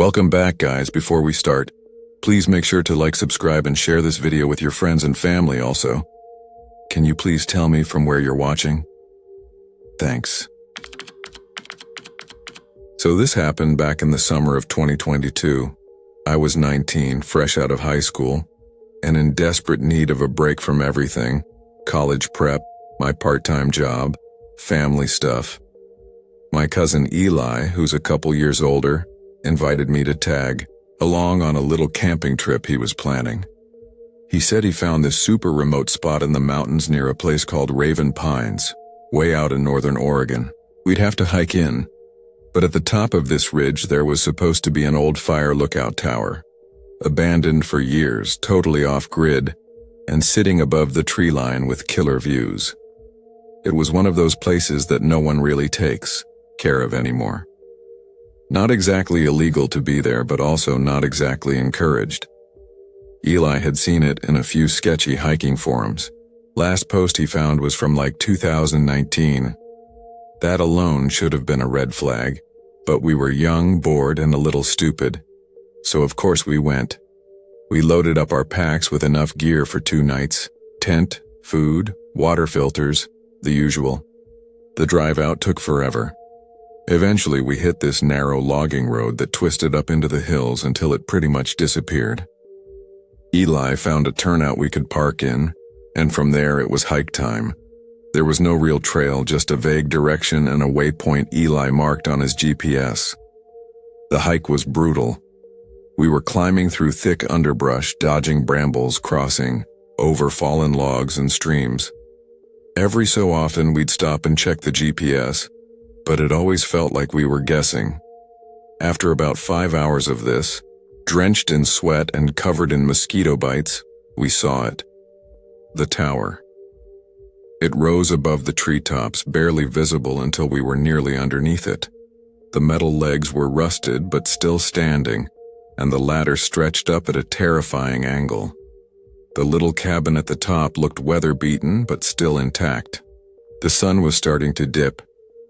Welcome back, guys. Before we start, please make sure to like, subscribe, and share this video with your friends and family also. Can you please tell me from where you're watching? Thanks. So this happened back in the summer of 2022. I was 19, fresh out of high school, and in desperate need of a break from everything: college prep, my part-time job, family stuff. My cousin Eli, who's a couple years older, invited me to tag along on a little camping trip he was planning. He said he found this super remote spot in the mountains near a place called Raven Pines, way out in northern Oregon. We'd have to hike in, but at the top of this ridge there was supposed to be an old fire lookout tower, abandoned for years, totally off-grid, and sitting above the tree line with killer views. It was one of those places that no one really takes care of anymore. Not exactly illegal to be there, but also not exactly encouraged. Eli had seen it in a few sketchy hiking forums. Last post he found was from like 2019. That alone should have been a red flag, but we were young, bored, and a little stupid. So of course we went. We loaded up our packs with enough gear for 2 nights: tent, food, water filters, the usual. The drive out took forever. Eventually we hit this narrow logging road that twisted up into the hills until it pretty much disappeared. Eli found a turnout we could park in, and from there it was hike time. There was no real trail, just a vague direction and a waypoint Eli marked on his GPS. The hike was brutal. We were climbing through thick underbrush, dodging brambles, crossing over fallen logs and streams. Every so often we'd stop and check the GPS, but it always felt like we were guessing. After about 5 hours of this, drenched in sweat and covered in mosquito bites, we saw it. The tower. It rose above the treetops, barely visible until we were nearly underneath it. The metal legs were rusted but still standing, and the ladder stretched up at a terrifying angle. The little cabin at the top looked weather-beaten but still intact. The sun was starting to dip,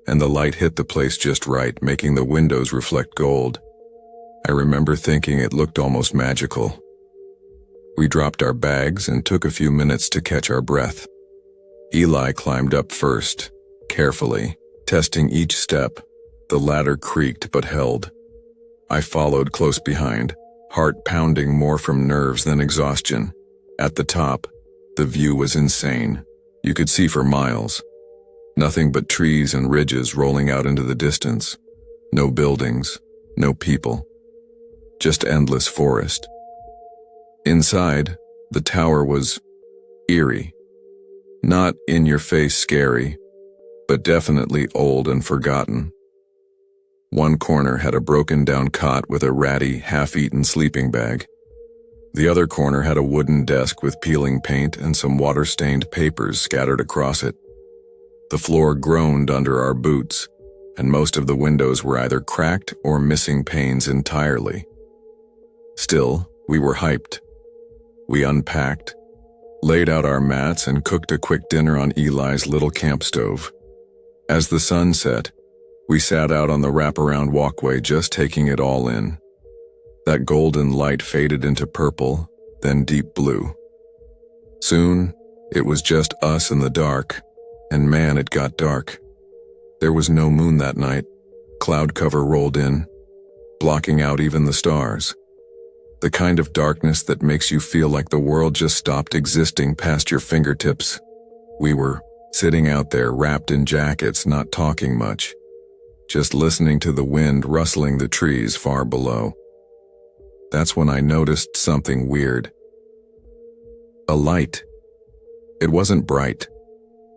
and the light hit the place just right, making the windows reflect gold. I remember thinking it looked almost magical. We dropped our bags and took a few minutes to catch our breath. Eli climbed up first, carefully, testing each step. The ladder creaked but held. I followed close behind, heart pounding more from nerves than exhaustion. At the top, the view was insane. You could see for miles. Nothing but trees and ridges rolling out into the distance. No buildings, no people. Just endless forest. Inside, the tower was eerie. Not in-your-face scary, but definitely old and forgotten. One corner had a broken-down cot with a ratty, half-eaten sleeping bag. The other corner had a wooden desk with peeling paint and some water-stained papers scattered across it. The floor groaned under our boots, and most of the windows were either cracked or missing panes entirely. Still, we were hyped. We unpacked, laid out our mats, and cooked a quick dinner on Eli's little camp stove. As the sun set, we sat out on the wraparound walkway, just taking it all in. That golden light faded into purple, then deep blue. Soon, it was just us in the dark, and man, it got dark. There was no moon that night. Cloud cover rolled in, blocking out even the stars. The kind of darkness that makes you feel like the world just stopped existing past your fingertips. We were sitting out there wrapped in jackets, not talking much, just listening to the wind rustling the trees far below. That's when I noticed something weird. A light. It wasn't bright,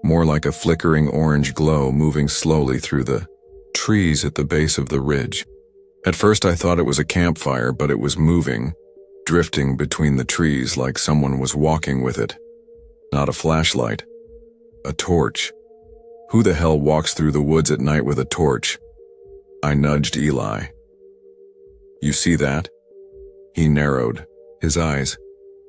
more like a flickering orange glow moving slowly through the trees at the base of the ridge. At first I thought it was a campfire, but it was moving, drifting between the trees like someone was walking with it. Not a flashlight. A torch. Who the hell walks through the woods at night with a torch? I nudged Eli. You see that? He narrowed his eyes.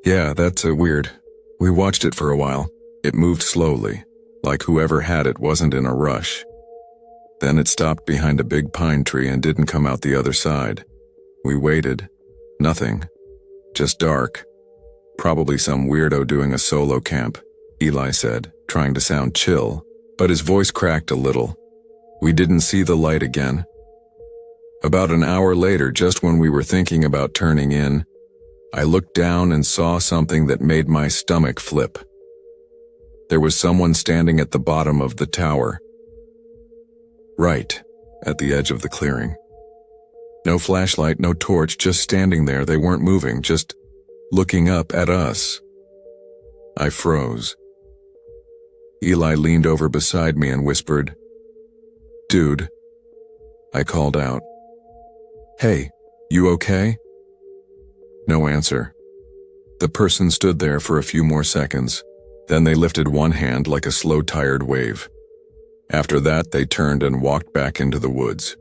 Yeah, that's weird. We watched it for a while. It moved slowly, like whoever had it wasn't in a rush. Then it stopped behind a big pine tree and didn't come out the other side. We waited. Nothing. Just dark. Probably some weirdo doing a solo camp, Eli said, trying to sound chill, but his voice cracked a little. We didn't see the light again. About an hour later, just when we were thinking about turning in, I looked down and saw something that made my stomach flip. There was someone standing at the bottom of the tower. Right, at the edge of the clearing. No flashlight, no torch, just standing there. They weren't moving, just looking up at us. I froze. Eli leaned over beside me and whispered, "Dude." I called out, "Hey, you okay?" No answer. The person stood there for a few more seconds. Then they lifted one hand like a slow, tired wave. After that, they turned and walked back into the woods.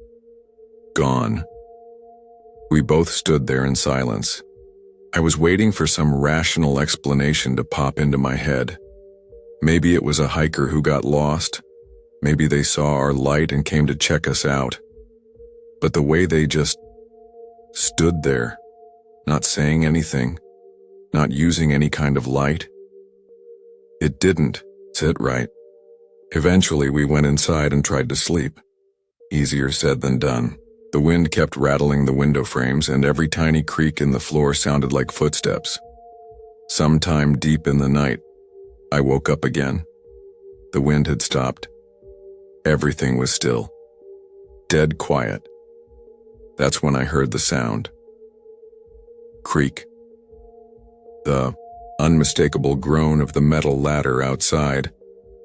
Gone. We both stood there in silence. I was waiting for some rational explanation to pop into my head. Maybe it was a hiker who got lost. Maybe they saw our light and came to check us out. But the way they just stood there, not saying anything, not using any kind of light, it didn't sit right. Eventually, we went inside and tried to sleep. Easier said than done. The wind kept rattling the window frames, and every tiny creak in the floor sounded like footsteps. Sometime deep in the night, I woke up again. The wind had stopped. Everything was still. Dead quiet. That's when I heard the sound. Creak. The unmistakable groan of the metal ladder outside.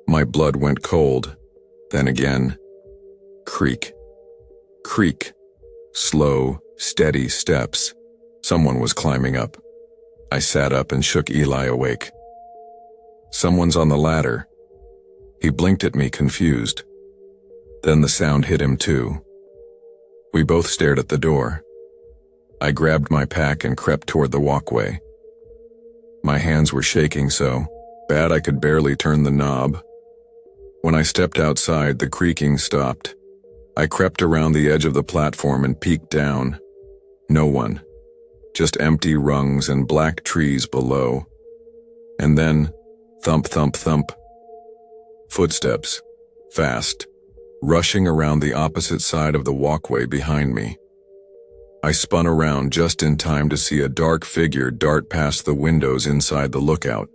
My blood went cold. Then again. Creak. Creak. Slow, steady steps. Someone was climbing up. I sat up and shook Eli awake. "Someone's on the ladder." He blinked at me, confused. Then the sound hit him too. We both stared at the door. I grabbed my pack and crept toward the walkway. My hands were shaking so bad I could barely turn the knob. When I stepped outside, the creaking stopped. I crept around the edge of the platform and peeked down. No one. Just empty rungs and black trees below. And then, thump, thump, thump. Footsteps. Fast. Rushing around the opposite side of the walkway behind me. I spun around just in time to see a dark figure dart past the windows inside the lookout.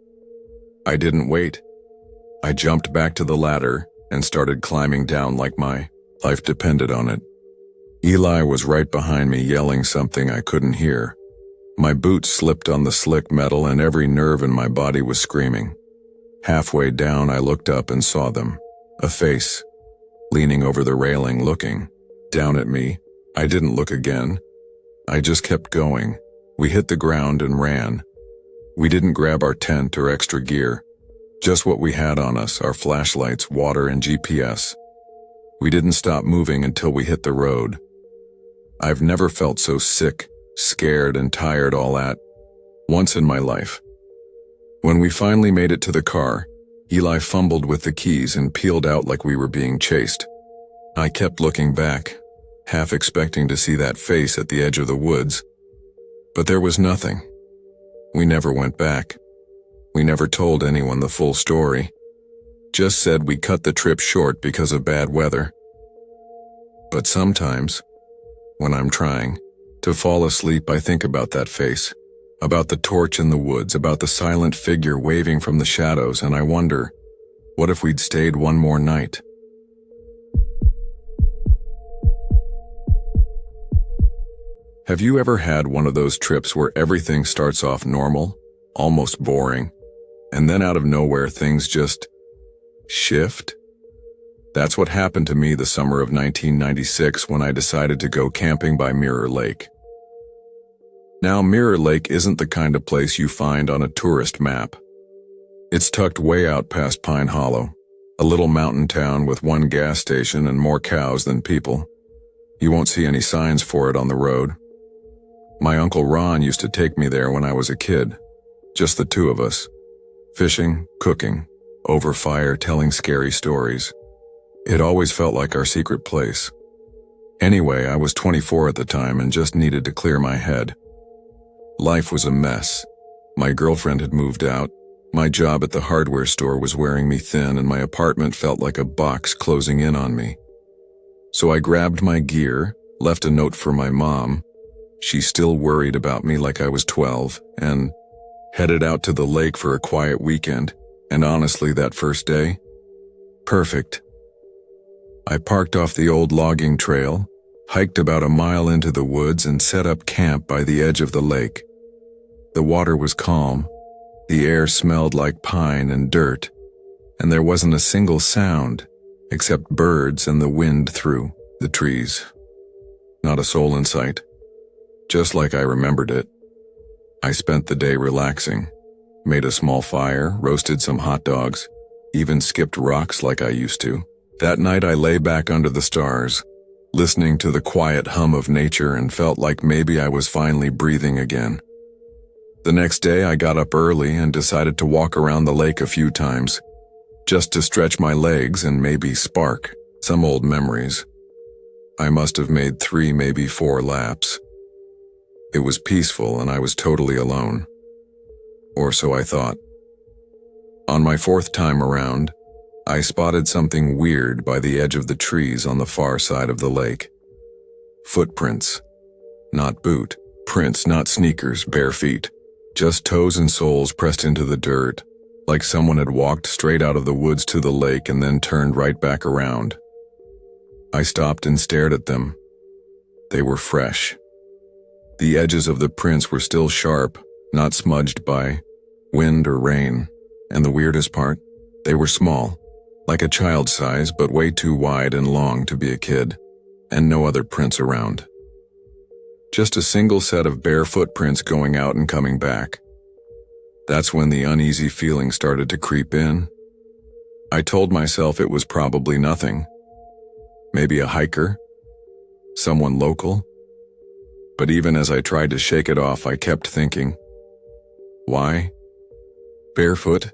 I didn't wait. I jumped back to the ladder and started climbing down like my life depended on it. Eli was right behind me, yelling something I couldn't hear. My boots slipped on the slick metal and every nerve in my body was screaming. Halfway down, I looked up and saw them. A face. Leaning over the railing, looking down at me. I didn't look again. I just kept going. We hit the ground and ran. We didn't grab our tent or extra gear. Just what we had on us, our flashlights, water, and GPS. We didn't stop moving until we hit the road. I've never felt so sick, scared, and tired all at once in my life. When we finally made it to the car, Eli fumbled with the keys and peeled out like we were being chased. I kept looking back, half expecting to see that face at the edge of the woods. But there was nothing. We never went back. We never told anyone the full story. Just said we cut the trip short because of bad weather. But sometimes, when I'm trying to fall asleep, I think about that face, about the torch in the woods, about the silent figure waving from the shadows, and I wonder, what if we'd stayed one more night? Have you ever had one of those trips where everything starts off normal, almost boring, and then out of nowhere things just shift? That's what happened to me the summer of 1996 when I decided to go camping by Mirror Lake. Now, Mirror Lake isn't the kind of place you find on a tourist map. It's tucked way out past Pine Hollow, a little mountain town with one gas station and more cows than people. You won't see any signs for it on the road. My Uncle Ron used to take me there when I was a kid, just the two of us, fishing, cooking, over fire, telling scary stories. It always felt like our secret place. Anyway, I was 24 at the time and just needed to clear my head. Life was a mess. My girlfriend had moved out. My job at the hardware store was wearing me thin, and my apartment felt like a box closing in on me. So I grabbed my gear, left a note for my mom. She still worried about me like I was 12, and headed out to the lake for a quiet weekend. And honestly, that first day, perfect. I parked off the old logging trail, hiked about a mile into the woods, and set up camp by the edge of the lake. The water was calm, the air smelled like pine and dirt, and there wasn't a single sound except birds and the wind through the trees. Not a soul in sight, just like I remembered it. I spent the day relaxing, made a small fire, roasted some hot dogs, even skipped rocks like I used to. That night I lay back under the stars, listening to the quiet hum of nature, and felt like maybe I was finally breathing again. The next day I got up early and decided to walk around the lake a few times, just to stretch my legs and maybe spark some old memories. I must have made 3, maybe 4 laps. It was peaceful and I was totally alone. Or so I thought. On my 4th time around, I spotted something weird by the edge of the trees on the far side of the lake. Footprints. Not boot prints, not sneakers, bare feet. Just toes and soles pressed into the dirt, like someone had walked straight out of the woods to the lake and then turned right back around. I stopped and stared at them. They were fresh. The edges of the prints were still sharp, not smudged by wind or rain. And the weirdest part, they were small, like a child's size, but way too wide and long to be a kid, and no other prints around. Just a single set of bare footprints going out and coming back. That's when the uneasy feeling started to creep in. I told myself it was probably nothing. Maybe a hiker, someone local. But even as I tried to shake it off, I kept thinking, why? Barefoot?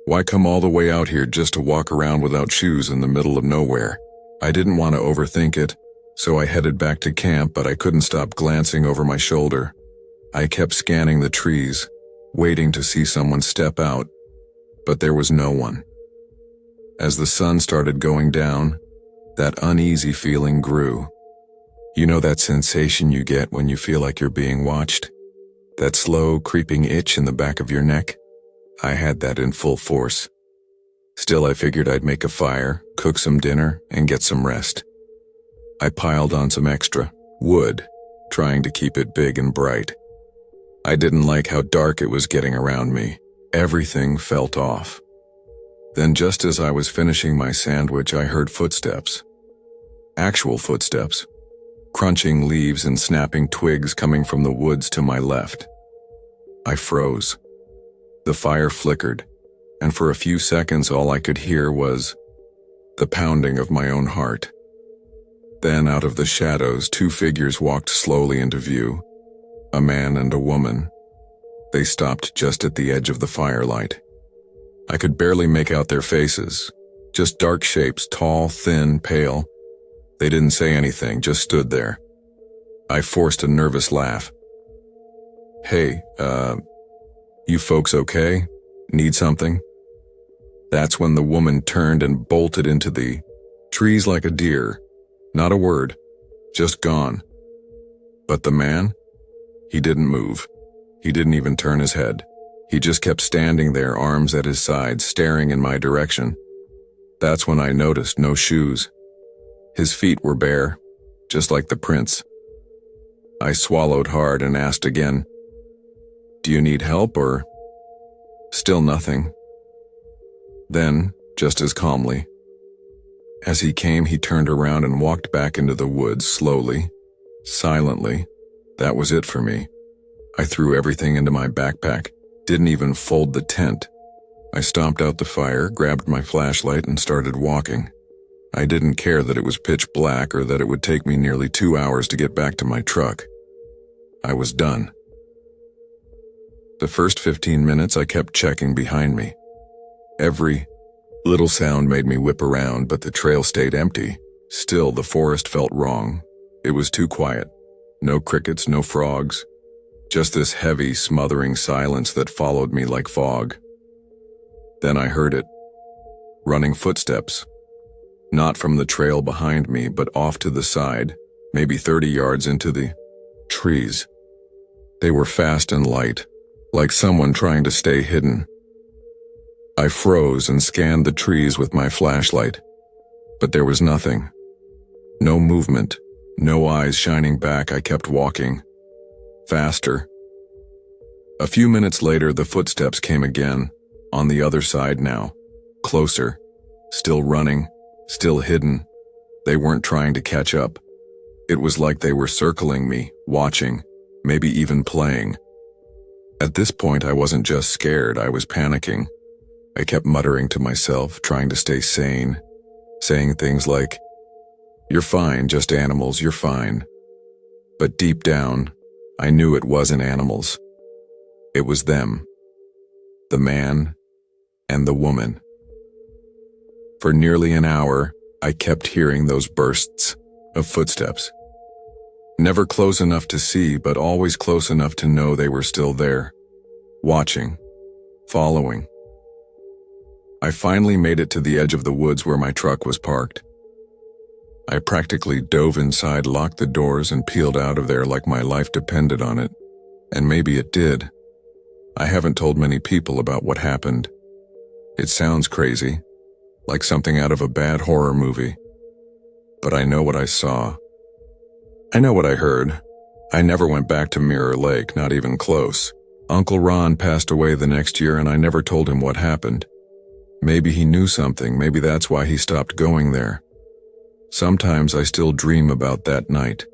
Why come all the way out here just to walk around without shoes in the middle of nowhere? I didn't want to overthink it, so I headed back to camp, but I couldn't stop glancing over my shoulder. I kept scanning the trees, waiting to see someone step out, but there was no one. As the sun started going down, that uneasy feeling grew. You know that sensation you get when you feel like you're being watched? That slow, creeping itch in the back of your neck? I had that in full force. Still, I figured I'd make a fire, cook some dinner, and get some rest. I piled on some extra wood, trying to keep it big and bright. I didn't like how dark it was getting around me. Everything felt off. Then just as I was finishing my sandwich, I heard footsteps. Actual footsteps. Crunching leaves and snapping twigs coming from the woods to my left. I froze. The fire flickered, and for a few seconds all I could hear was the pounding of my own heart. Then out of the shadows, 2 figures walked slowly into view, a man and a woman. They stopped just at the edge of the firelight. I could barely make out their faces, just dark shapes, tall, thin, pale. They didn't say anything, just stood there. I forced a nervous laugh. Hey, you folks okay? Need something? That's when the woman turned and bolted into the trees like a deer. Not a word, just gone. But the man? He didn't move. He didn't even turn his head. He just kept standing there, arms at his sides, staring in my direction. That's when I noticed no shoes. His feet were bare, just like the prints. I swallowed hard and asked again, "Do you need help or?" Still nothing. Then, just as calmly, as he came, he turned around and walked back into the woods slowly, silently. That was it for me. I threw everything into my backpack, didn't even fold the tent. I stomped out the fire, grabbed my flashlight, and started walking. I didn't care that it was pitch black or that it would take me nearly 2 hours to get back to my truck. I was done. The first 15 minutes I kept checking behind me. Every little sound made me whip around, but the trail stayed empty. Still, the forest felt wrong. It was too quiet. No crickets, no frogs. Just this heavy, smothering silence that followed me like fog. Then I heard it. Running footsteps. Not from the trail behind me, but off to the side, maybe 30 yards into the trees. They were fast and light, like someone trying to stay hidden. I froze and scanned the trees with my flashlight, but there was nothing. No movement, no eyes shining back. I kept walking. Faster. A few minutes later, the footsteps came again, on the other side now. Closer. Still running, still hidden. They weren't trying to catch up. It was like they were circling me, watching, maybe even playing. At this point, I wasn't just scared, I was panicking. I kept muttering to myself, trying to stay sane, saying things like, "You're fine, just animals, you're fine." But deep down, I knew it wasn't animals. It was them. The man and the woman. For nearly an hour, I kept hearing those bursts of footsteps. Never close enough to see, but always close enough to know they were still there. Watching. Following. I finally made it to the edge of the woods where my truck was parked. I practically dove inside, locked the doors, and peeled out of there like my life depended on it. And maybe it did. I haven't told many people about what happened. It sounds crazy, like something out of a bad horror movie. But I know what I saw. I know what I heard. I never went back to Mirror Lake, not even close. Uncle Ron passed away the next year and I never told him what happened. Maybe he knew something, maybe that's why he stopped going there. Sometimes I still dream about that night.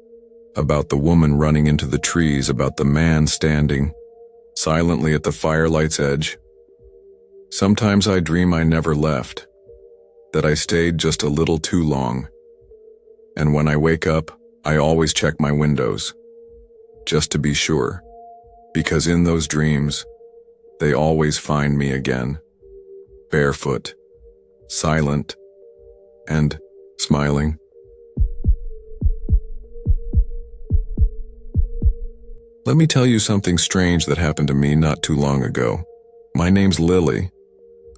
About the woman running into the trees, about the man standing silently at the firelight's edge. Sometimes I dream I never left, that I stayed just a little too long. And when I wake up, I always check my windows, just to be sure, because in those dreams, they always find me again, barefoot, silent, and smiling. Let me tell you something strange that happened to me not too long ago. My name's Lily.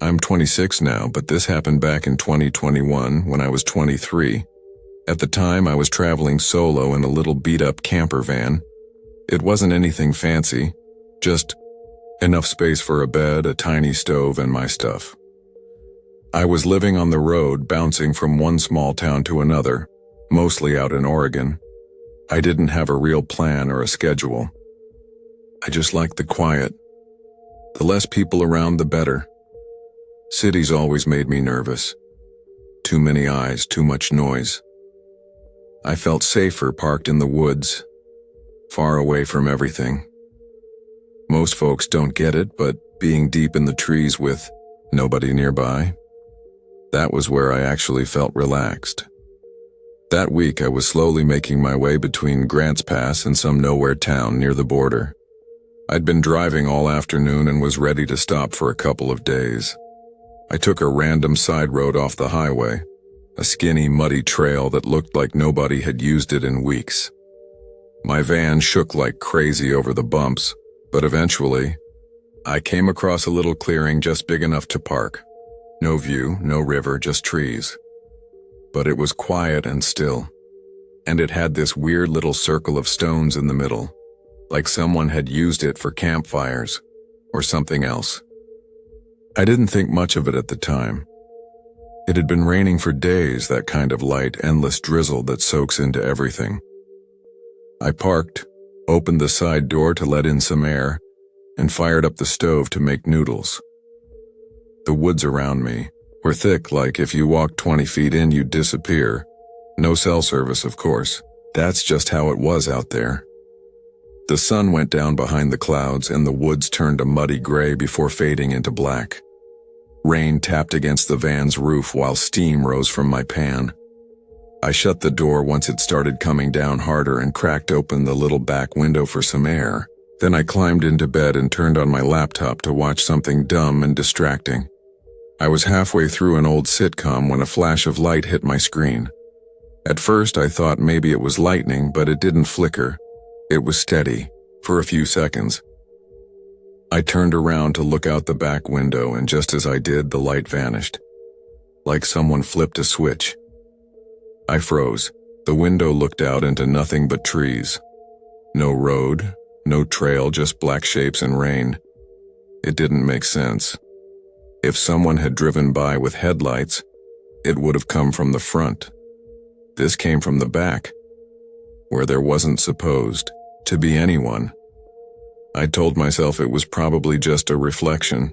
I'm 26 now, but this happened back in 2021 when I was 23. At the time, I was traveling solo in a little beat-up camper van. It wasn't anything fancy, just enough space for a bed, a tiny stove, and my stuff. I was living on the road, bouncing from one small town to another, mostly out in Oregon. I didn't have a real plan or a schedule. I just liked the quiet. The less people around, the better. Cities always made me nervous. Too many eyes, too much noise. I felt safer parked in the woods, far away from everything. Most folks don't get it, but being deep in the trees with nobody nearby, that was where I actually felt relaxed. That week, I was slowly making my way between Grants Pass and some nowhere town near the border. I'd been driving all afternoon and was ready to stop for a couple of days. I took a random side road off the highway, a skinny, muddy trail that looked like nobody had used it in weeks. My van shook like crazy over the bumps, but eventually, I came across a little clearing just big enough to park. No view, no river, just trees. But it was quiet and still, and it had this weird little circle of stones in the middle, like someone had used it for campfires or something else. I didn't think much of it at the time. It had been raining for days, that kind of light, endless drizzle that soaks into everything. I parked, opened the side door to let in some air, and fired up the stove to make noodles. The woods around me were thick, like if you walked 20 feet in, you'd disappear. No cell service, of course. That's just how it was out there. The sun went down behind the clouds and the woods turned a muddy gray before fading into black. Rain tapped against the van's roof while steam rose from my pan. I shut the door once it started coming down harder and cracked open the little back window for some air. Then I climbed into bed and turned on my laptop to watch something dumb and distracting. I was halfway through an old sitcom when a flash of light hit my screen. At first I thought maybe it was lightning, but it didn't flicker. It was steady, for a few seconds. I turned around to look out the back window, and just as I did, the light vanished. Like someone flipped a switch. I froze. The window looked out into nothing but trees. No road, no trail, just black shapes and rain. It didn't make sense. If someone had driven by with headlights, it would have come from the front. This came from the back, where there wasn't supposed to be anyone. I told myself it was probably just a reflection,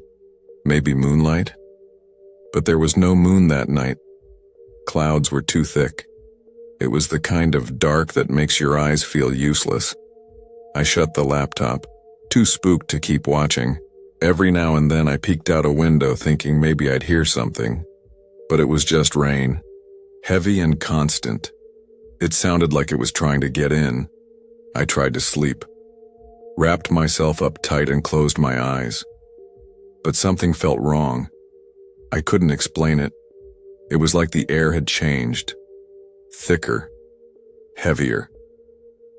maybe moonlight. But there was no moon that night. Clouds were too thick. It was the kind of dark that makes your eyes feel useless. I shut the laptop, too spooked to keep watching. Every now and then I peeked out a window thinking maybe I'd hear something. But it was just rain, heavy and constant. It sounded like it was trying to get in. I tried to sleep, wrapped myself up tight and closed my eyes. But something felt wrong. I couldn't explain it. It was like the air had changed. Thicker, heavier.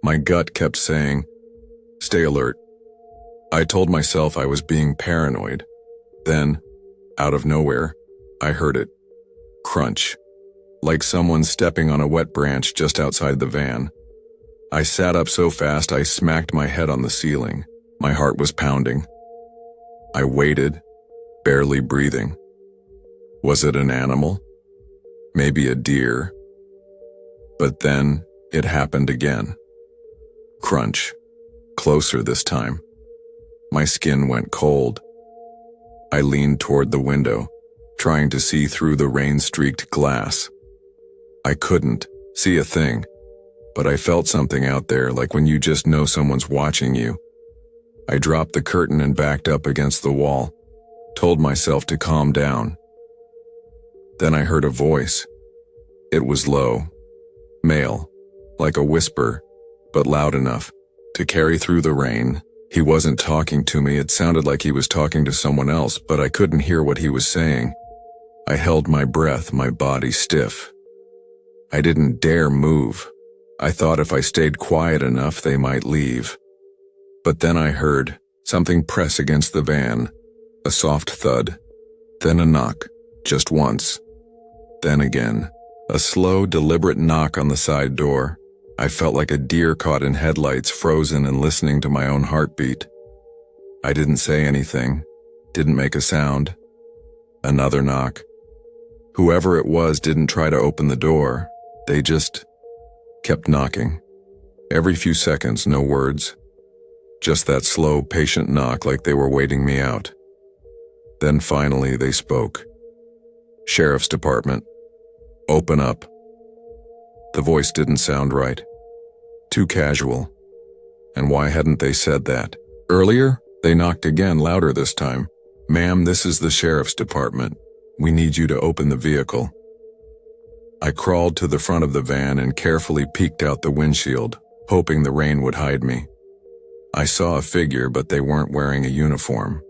My gut kept saying, "Stay alert." I told myself I was being paranoid. Then, out of nowhere, I heard it. Crunch. Like someone stepping on a wet branch just outside the van. I sat up so fast I smacked my head on the ceiling. My heart was pounding. I waited, barely breathing. Was it an animal? Maybe a deer? But then, it happened again. Crunch. Closer this time. My skin went cold. I leaned toward the window, trying to see through the rain-streaked glass. I couldn't see a thing, but I felt something out there, like when you just know someone's watching you. I dropped the curtain and backed up against the wall, told myself to calm down. Then I heard a voice. It was low, male, like a whisper, but loud enough to carry through the rain. He wasn't talking to me. It sounded like he was talking to someone else, but I couldn't hear what he was saying. I held my breath, my body stiff. I didn't dare move. I thought if I stayed quiet enough, they might leave. But then I heard something press against the van, a soft thud, then a knock, just once. Then again, a slow, deliberate knock on the side door. I felt like a deer caught in headlights, frozen and listening to my own heartbeat. I didn't say anything, didn't make a sound. Another knock. Whoever it was didn't try to open the door. They just kept knocking. Every few seconds, no words. Just that slow, patient knock, like they were waiting me out. Then finally they spoke. "Sheriff's Department. Open up." The voice didn't sound right. Too casual. And why hadn't they said that earlier? They knocked again, louder this time. "Ma'am, this is the Sheriff's Department. We need you to open the vehicle." I crawled to the front of the van and carefully peeked out the windshield, hoping the rain would hide me. I saw a figure, but they weren't wearing a uniform.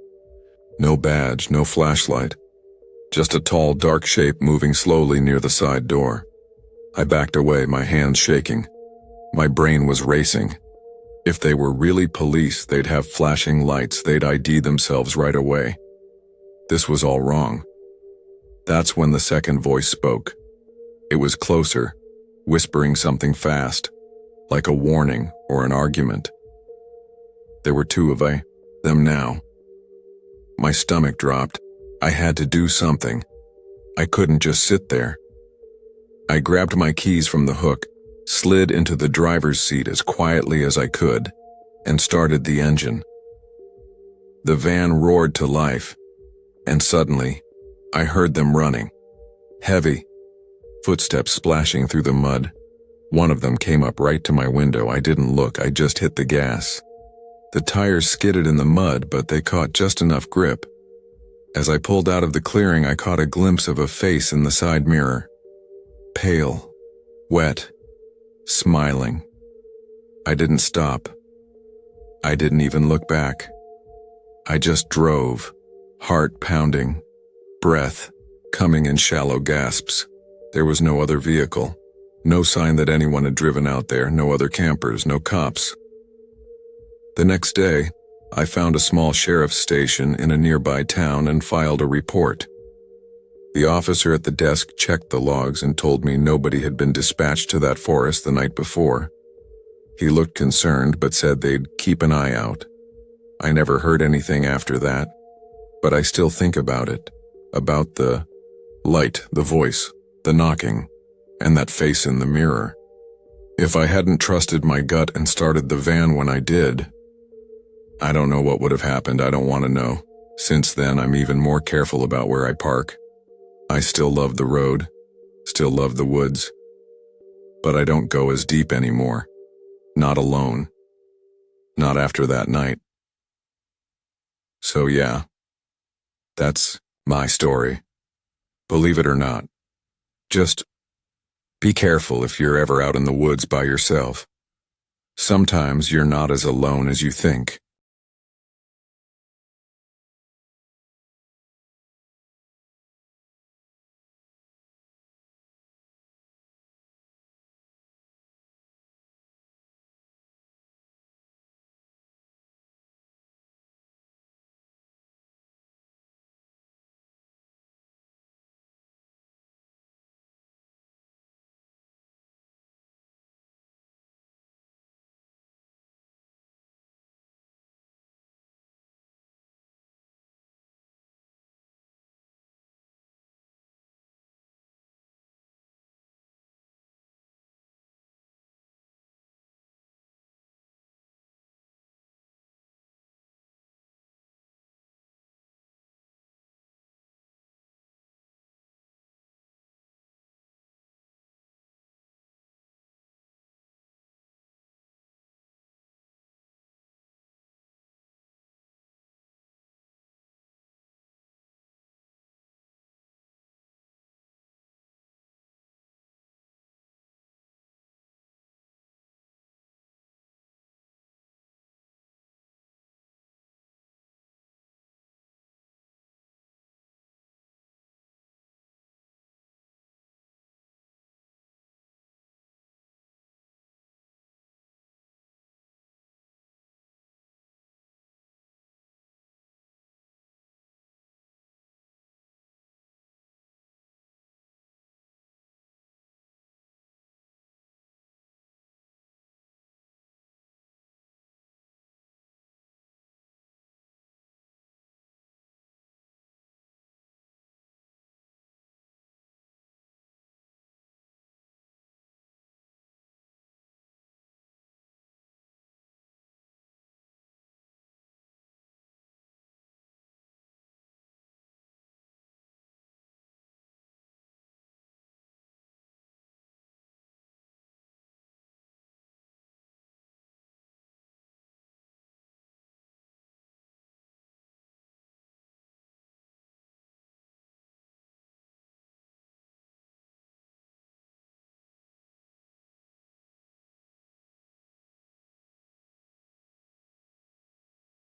No badge, no flashlight. Just a tall, dark shape moving slowly near the side door. I backed away, my hands shaking. My brain was racing. If they were really police, they'd have flashing lights, they'd ID themselves right away. This was all wrong. That's when the second voice spoke. It was closer, whispering something fast, like a warning or an argument. There were two of them now. My stomach dropped. I had to do something. I couldn't just sit there. I grabbed my keys from the hook, slid into the driver's seat as quietly as I could, and started the engine. The van roared to life, and suddenly, I heard them running. Heavy, footsteps splashing through the mud. One of them came up right to my window. I didn't look, I just hit the gas. The tires skidded in the mud, but they caught just enough grip. As I pulled out of the clearing, I caught a glimpse of a face in the side mirror. Pale, wet, smiling. I didn't stop. I didn't even look back. I just drove, heart pounding, breath coming in shallow gasps. There was no other vehicle, No sign that anyone had driven out there, no other campers, no cops. The next day, I found a small sheriff's station in a nearby town and filed a report. The officer at the desk checked the logs and told me nobody had been dispatched to that forest the night before. He looked concerned but said they'd keep an eye out. I never heard anything after that, but I still think about it, about the light, the voice, the knocking, and that face in the mirror. If I hadn't trusted my gut and started the van when I did, I don't know what would have happened. I don't want to know. Since then, I'm even more careful about where I park. I still love the road, still love the woods, but I don't go as deep anymore. Not alone. Not after that night. So yeah, that's my story. Believe it or not. Just be careful if you're ever out in the woods by yourself. Sometimes you're not as alone as you think.